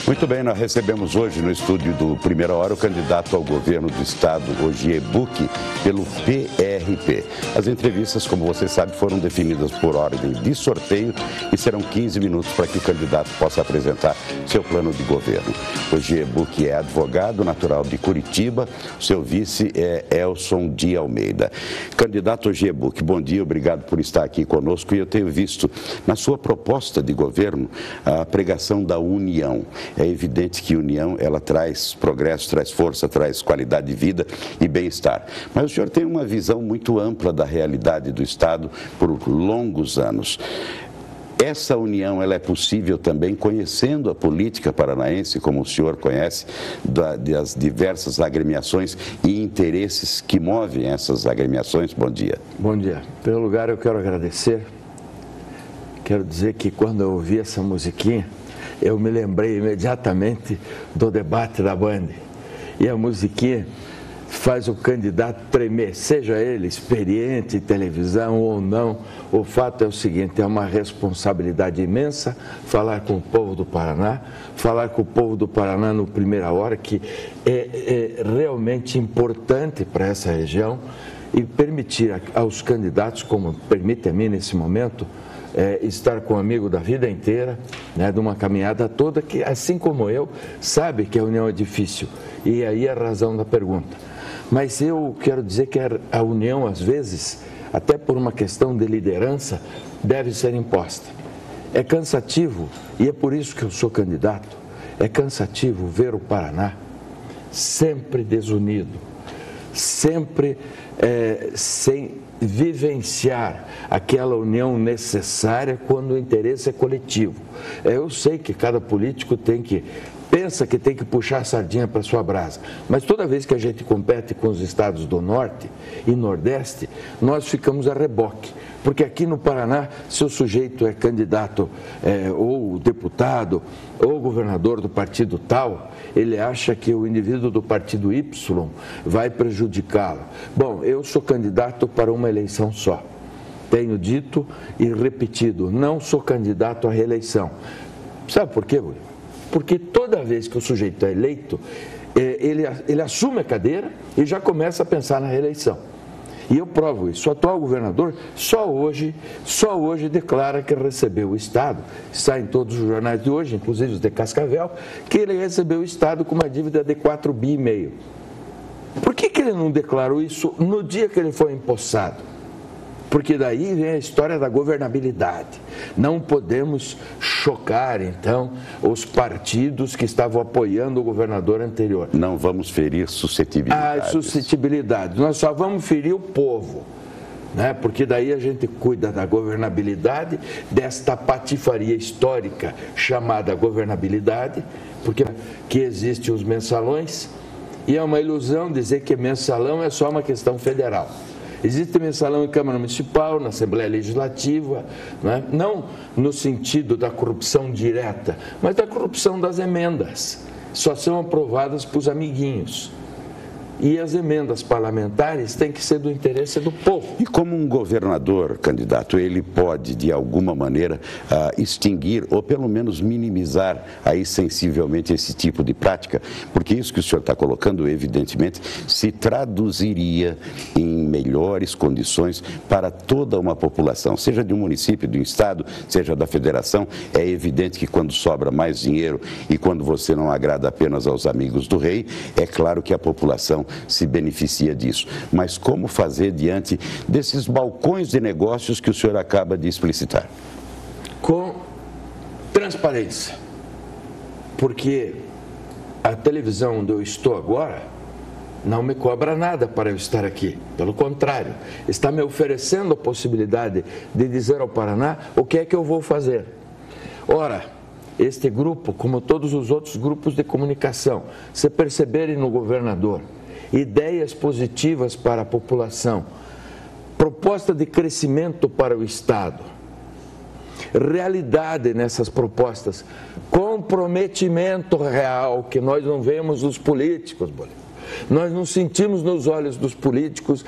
Muito bem, nós recebemos hoje no estúdio do Primeira Hora o candidato ao governo do estado, Ogier Buch, pelo PRP. As entrevistas, como você sabe, foram definidas por ordem de sorteio e serão 15 minutos para que o candidato possa apresentar seu plano de governo. Ogier Buch é advogado natural de Curitiba, seu vice é Elson de Almeida. Candidato Ogier Buch, bom dia, obrigado por estar aqui conosco. E eu tenho visto na sua proposta de governo a pregação da união. É evidente que união, ela traz progresso, traz força, traz qualidade de vida e bem-estar. Mas o senhor tem uma visão muito ampla da realidade do Estado por longos anos. Essa união, ela é possível também conhecendo a política paranaense, como o senhor conhece, das diversas agremiações e interesses que movem essas agremiações. Bom dia. Bom dia. Em primeiro lugar, eu quero agradecer. Quero dizer que quando eu ouvi essa musiquinha, eu me lembrei imediatamente do debate da Band. E a musiquinha faz o candidato tremer, seja ele experiente em televisão ou não. O fato é o seguinte, é uma responsabilidade imensa falar com o povo do Paraná, falar com o povo do Paraná no Primeira Hora, que é realmente importante para essa região, e permitir aos candidatos, como permite a mim nesse momento, estar com um amigo da vida inteira, né, de uma caminhada toda, que assim como eu, sabe que a união é difícil. E aí é a razão da pergunta. Mas eu quero dizer que a união, às vezes, até por uma questão de liderança, deve ser imposta. É cansativo, e é por isso que eu sou candidato, é cansativo ver o Paraná sempre desunido, sempre sem vivenciar aquela união necessária quando o interesse é coletivo. Eu sei que cada político pensa que tem que puxar a sardinha para sua brasa, mas toda vez que a gente compete com os estados do Norte e Nordeste, nós ficamos a reboque, porque aqui no Paraná, se o sujeito é candidato ou deputado ou governador do partido tal, ele acha que o indivíduo do partido Y vai prejudicá-lo. Bom, eu sou candidato para uma eleição só. Tenho dito e repetido, não sou candidato à reeleição. Sabe por quê, William? Porque toda vez que o sujeito é eleito, ele assume a cadeira e já começa a pensar na reeleição. E eu provo isso. O atual governador só hoje declara que recebeu o Estado, está em todos os jornais de hoje, inclusive os de Cascavel, que ele recebeu o Estado com uma dívida de 4,5 bi. Por que ele não declarou isso no dia que ele foi empossado? Porque daí vem a história da governabilidade. Não podemos chocar, então, os partidos que estavam apoiando o governador anterior. Não vamos ferir suscetibilidades. Suscetibilidades. Nós só vamos ferir o povo, né? Porque daí a gente cuida da governabilidade, desta patifaria histórica chamada governabilidade, porque que existem os mensalões, e é uma ilusão dizer que mensalão é só uma questão federal. Existe mensalão em Câmara Municipal, na Assembleia Legislativa, né? Não no sentido da corrupção direta, mas da corrupção das emendas. Só são aprovadas para os amiguinhos. E as emendas parlamentares têm que ser do interesse do povo. E como um governador, candidato, ele pode, de alguma maneira, extinguir ou pelo menos minimizar aí sensivelmente esse tipo de prática? Porque isso que o senhor está colocando, evidentemente, se traduziria em melhores condições para toda uma população, seja de um município, de um estado, seja da federação. É evidente que quando sobra mais dinheiro e quando você não agrada apenas aos amigos do rei, é claro que a população se beneficia disso. Mas como fazer diante desses balcões de negócios que o senhor acaba de explicitar? Com transparência. Porque a televisão onde eu estou agora não me cobra nada para eu estar aqui. Pelo contrário, está me oferecendo a possibilidade de dizer ao Paraná o que é que eu vou fazer. Ora, este grupo, como todos os outros grupos de comunicação, se perceberem no governador ideias positivas para a população, proposta de crescimento para o Estado, realidade nessas propostas, comprometimento real que nós não vemos nos políticos, nós não sentimos nos olhos dos políticos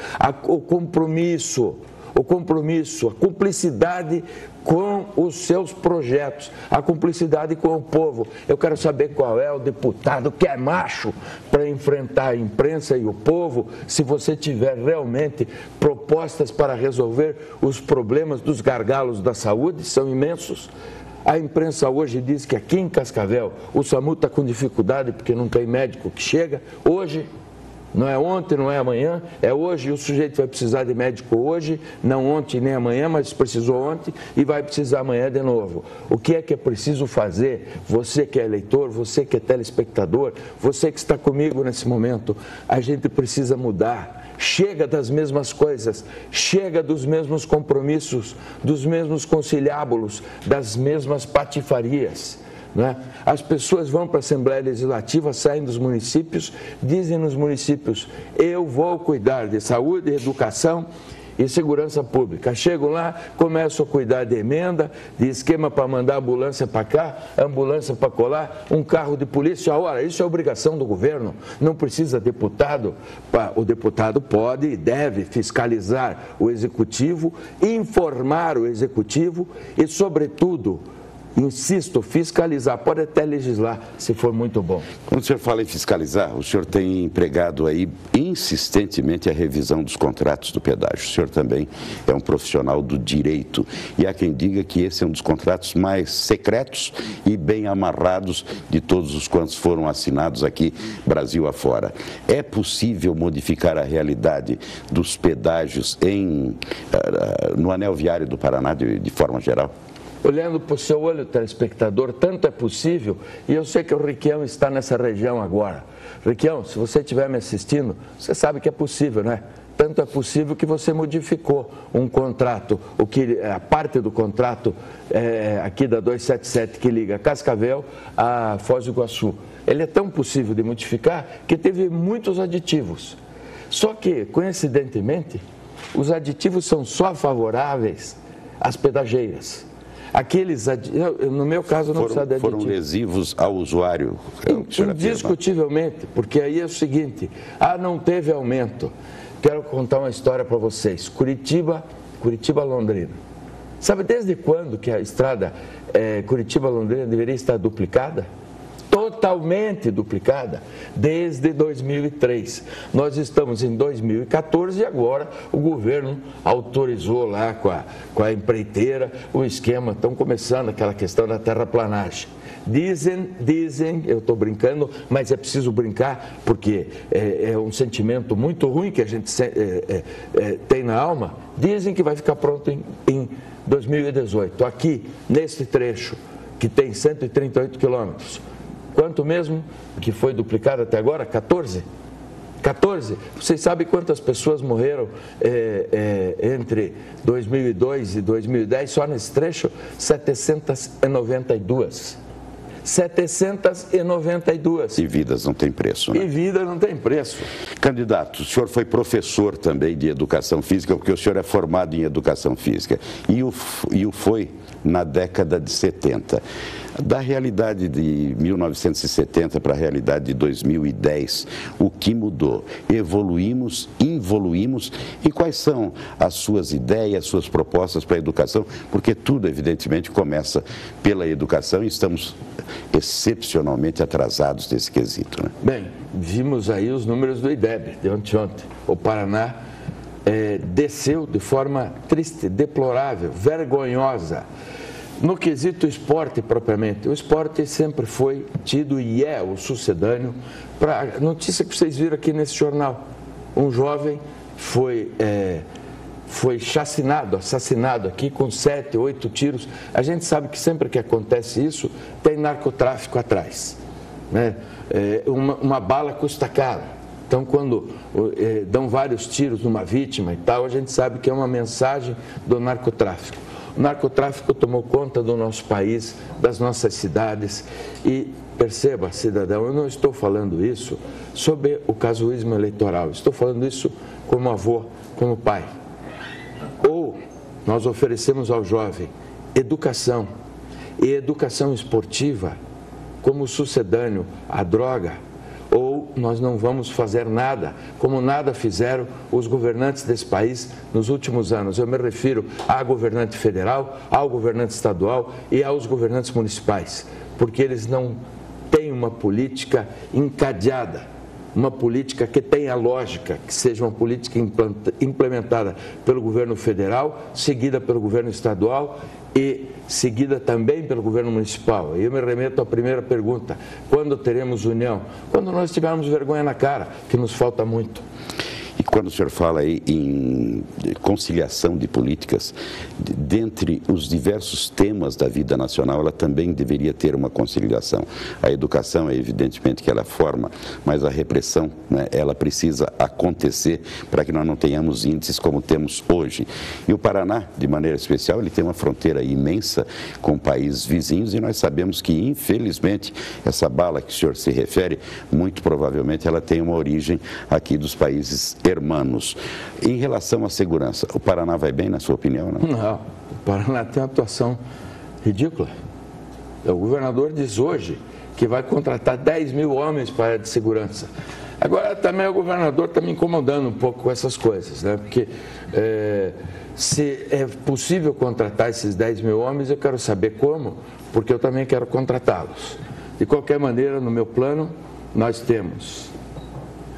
o compromisso, a cumplicidade com os seus projetos, a cumplicidade com o povo. Eu quero saber qual é o deputado que é macho para enfrentar a imprensa e o povo, se você tiver realmente propostas para resolver os problemas dos gargalos da saúde, são imensos. A imprensa hoje diz que aqui em Cascavel o SAMU está com dificuldade porque não tem médico que chega. Hoje, não é ontem, não é amanhã, é hoje. O sujeito vai precisar de médico hoje, não ontem nem amanhã, mas precisou ontem e vai precisar amanhã de novo. O que é preciso fazer? Você que é eleitor, você que é telespectador, você que está comigo nesse momento, a gente precisa mudar. Chega das mesmas coisas, chega dos mesmos compromissos, dos mesmos conciliábulos, das mesmas patifarias. Né? As pessoas vão para a Assembleia Legislativa, saem dos municípios, dizem nos municípios: eu vou cuidar de saúde, educação e segurança pública. Chegam lá, começam a cuidar de emenda, de esquema para mandar ambulância para cá, ambulância para colar, um carro de polícia. Ora, isso é obrigação do governo, não precisa deputado. O deputado pode e deve fiscalizar o executivo, informar o executivo e, sobretudo, insisto, fiscalizar, pode até legislar, se for muito bom. Quando o senhor fala em fiscalizar, o senhor tem empregado aí insistentemente a revisão dos contratos do pedágio. O senhor também é um profissional do direito e há quem diga que esse é um dos contratos mais secretos e bem amarrados de todos os quantos foram assinados aqui, Brasil afora. É possível modificar a realidade dos pedágios no anel viário do Paraná de forma geral? Olhando para o seu olho, telespectador, tanto é possível, e eu sei que o Riquião está nessa região agora. Riquião, se você estiver me assistindo, você sabe que é possível, né? Tanto é possível que você modificou um contrato, a parte do contrato aqui da 277 que liga Cascavel a Foz do Iguaçu. Ele é tão possível de modificar que teve muitos aditivos. Só que, coincidentemente, os aditivos são só favoráveis às pedageiras. No meu caso, não precisa de aditivo. Foram lesivos ao usuário? Indiscutivelmente, porque aí é o seguinte: não teve aumento. Quero contar uma história para vocês. Curitiba-Londrina. Sabe desde quando que a estrada Curitiba-Londrina deveria estar duplicada? Totalmente duplicada, desde 2003. Nós estamos em 2014 e agora o governo autorizou lá com a empreiteira o esquema. Estão começando aquela questão da terraplanagem. Dizem, eu estou brincando, mas é preciso brincar porque é um sentimento muito ruim que a gente tem na alma. Dizem que vai ficar pronto em 2018. Aqui, nesse trecho, que tem 138 quilômetros. Quanto mesmo que foi duplicado até agora? 14? 14? Vocês sabem quantas pessoas morreram entre 2002 e 2010 só nesse trecho? 792. 792. E vidas não têm preço, né? E vida não tem preço. Candidato, o senhor foi professor também de educação física, porque o senhor é formado em educação física. E o foi na década de 70. Da realidade de 1970 para a realidade de 2010, o que mudou? Evoluímos, involuímos, e quais são as suas ideias, suas propostas para a educação? Porque tudo, evidentemente, começa pela educação e estamos excepcionalmente atrasados nesse quesito, né? Bem, vimos aí os números do IDEB de ontem. O Paraná desceu de forma triste, deplorável, vergonhosa. No quesito esporte propriamente, o esporte sempre foi tido e é o sucedâneo para a notícia que vocês viram aqui nesse jornal. Um jovem foi assassinado aqui com 7, 8 tiros. A gente sabe que sempre que acontece isso, tem narcotráfico atrás, né? Uma bala custa caro. Então, quando dão vários tiros numa vítima e tal, a gente sabe que é uma mensagem do narcotráfico. O narcotráfico tomou conta do nosso país, das nossas cidades e, perceba, cidadão, eu não estou falando isso sobre o casuísmo eleitoral, estou falando isso como avô, como pai. Ou nós oferecemos ao jovem educação e educação esportiva como sucedâneo à droga, ou nós não vamos fazer nada, como nada fizeram os governantes desse país nos últimos anos. Eu me refiro à governante federal, ao governante estadual e aos governantes municipais, porque eles não têm uma política encadeada, uma política que tenha lógica, que seja uma política implementada pelo governo federal, seguida pelo governo estadual e seguida também pelo governo municipal. E eu me remeto à primeira pergunta: quando teremos união? Quando nós tivermos vergonha na cara, que nos falta muito. E quando o senhor fala aí em conciliação de políticas, dentre os diversos temas da vida nacional, ela também deveria ter uma conciliação. A educação é evidentemente que ela forma, mas a repressão, né, ela precisa acontecer para que nós não tenhamos índices como temos hoje. E o Paraná, de maneira especial, ele tem uma fronteira imensa com países vizinhos e nós sabemos que, infelizmente, essa bala que o senhor se refere, muito provavelmente ela tem uma origem aqui dos países hermanos. Em relação à segurança, o Paraná vai bem, na sua opinião? Não, o Paraná tem uma atuação ridícula. O governador diz hoje que vai contratar 10 mil homens para a área de segurança. Agora, também o governador está me incomodando um pouco com essas coisas, né? Porque se é possível contratar esses 10 mil homens, eu quero saber como, porque eu também quero contratá-los. De qualquer maneira, no meu plano, nós temos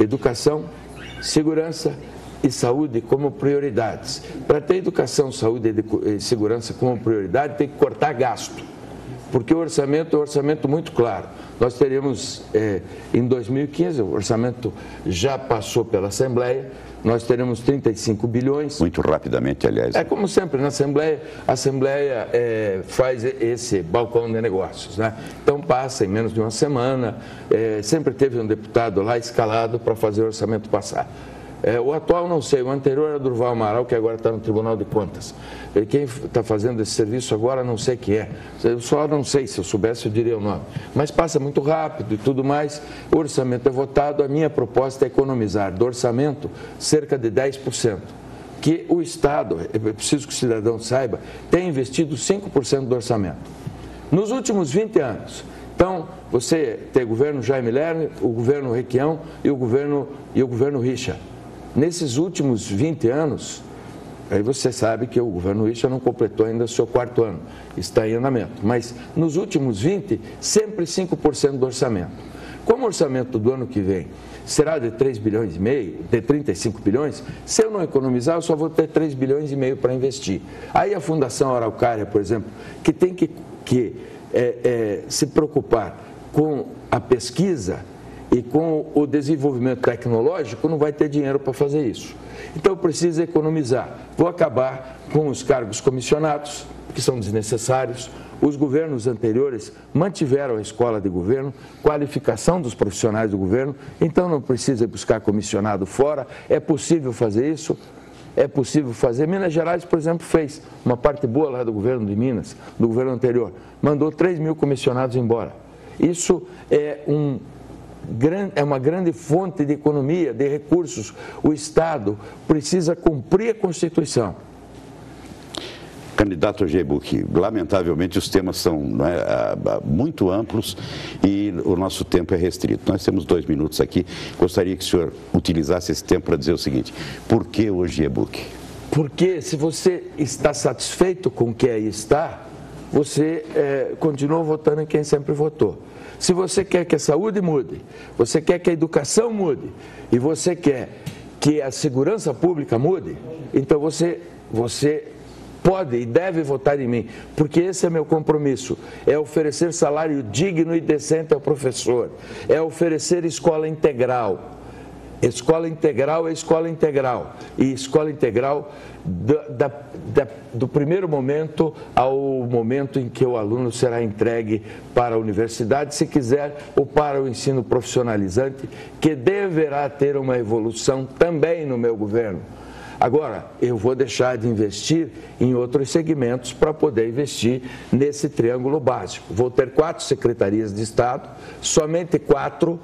educação, segurança e saúde como prioridades. Para ter educação, saúde e segurança como prioridade, tem que cortar gasto, porque o orçamento é um orçamento muito claro. Nós teremos, em 2015, o orçamento já passou pela Assembleia, nós teremos 35 bilhões. Muito rapidamente, aliás. É como sempre, na Assembleia, a Assembleia faz esse balcão de negócios, né? Então passa em menos de uma semana, sempre teve um deputado lá escalado para fazer o orçamento passar. O atual não sei, o anterior era Durval Amaral, que agora está no Tribunal de Contas. Quem está fazendo esse serviço agora, não sei quem é. Eu só não sei, se eu soubesse eu diria o nome. Mas passa muito rápido e tudo mais. O orçamento é votado, a minha proposta é economizar do orçamento cerca de 10%. Que o Estado, é preciso que o cidadão saiba, tem investido 5% do orçamento. Nos últimos 20 anos. Então, você tem o governo Jaime Lerner, o governo Requião e o governo Richa. Nesses últimos 20 anos, aí você sabe que o governo Richa não completou ainda o seu 4º ano, está em andamento. Mas nos últimos 20, sempre 5% do orçamento. Como o orçamento do ano que vem será de 3 bilhões e meio, de 35 bilhões, se eu não economizar, eu só vou ter 3 bilhões e meio para investir. Aí a Fundação Araucária, por exemplo, que tem que se preocupar com a pesquisa e com o desenvolvimento tecnológico, não vai ter dinheiro para fazer isso. Então, precisa economizar. Vou acabar com os cargos comissionados, que são desnecessários. Os governos anteriores mantiveram a escola de governo, qualificação dos profissionais do governo, então não precisa buscar comissionado fora. É possível fazer isso? É possível fazer. Minas Gerais, por exemplo, fez uma parte boa lá do governo de Minas, do governo anterior. Mandou 3 mil comissionados embora. Isso é uma grande fonte de economia, de recursos. O Estado precisa cumprir a Constituição. Candidato Ojie Bucchi, lamentavelmente os temas são muito amplos e o nosso tempo é restrito. Nós temos 2 minutos aqui. Gostaria que o senhor utilizasse esse tempo para dizer o seguinte: por que Ojie Bucchi? Porque se você está satisfeito com o que aí está, você continua votando em quem sempre votou. Se você quer que a saúde mude, você quer que a educação mude e você quer que a segurança pública mude, então você pode e deve votar em mim, porque esse é meu compromisso, é oferecer salário digno e decente ao professor, é oferecer escola integral. Escola integral é escola integral, e escola integral do primeiro momento ao momento em que o aluno será entregue para a universidade, se quiser, ou para o ensino profissionalizante, que deverá ter uma evolução também no meu governo. Agora, eu vou deixar de investir em outros segmentos para poder investir nesse triângulo básico. Vou ter 4 secretarias de Estado, somente 4.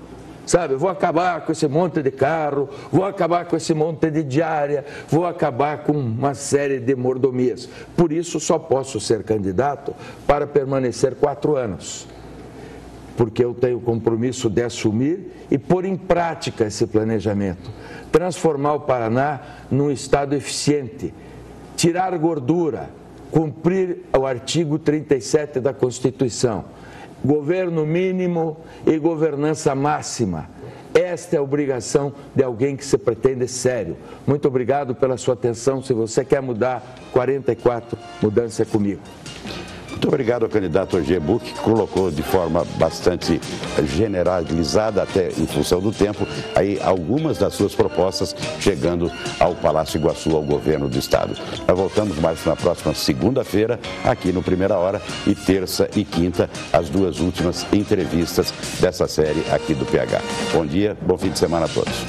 Sabe, eu vou acabar com esse monte de carro, vou acabar com esse monte de diária, vou acabar com uma série de mordomias. Por isso, só posso ser candidato para permanecer 4 anos. porque eu tenho o compromisso de assumir e pôr em prática esse planejamento. Transformar o Paraná num estado eficiente, tirar gordura, cumprir o artigo 37 da Constituição, governo mínimo e governança máxima. Esta é a obrigação de alguém que se pretende sério. Muito obrigado pela sua atenção. Se você quer mudar 44, mudança é comigo. Muito obrigado ao candidato Ogier Buch, que colocou de forma bastante generalizada, até em função do tempo, aí algumas das suas propostas chegando ao Palácio Iguaçu, ao governo do estado. Nós voltamos mais na próxima segunda-feira, aqui no Primeira Hora, e terça e quinta, as duas últimas entrevistas dessa série aqui do PH. Bom dia, bom fim de semana a todos.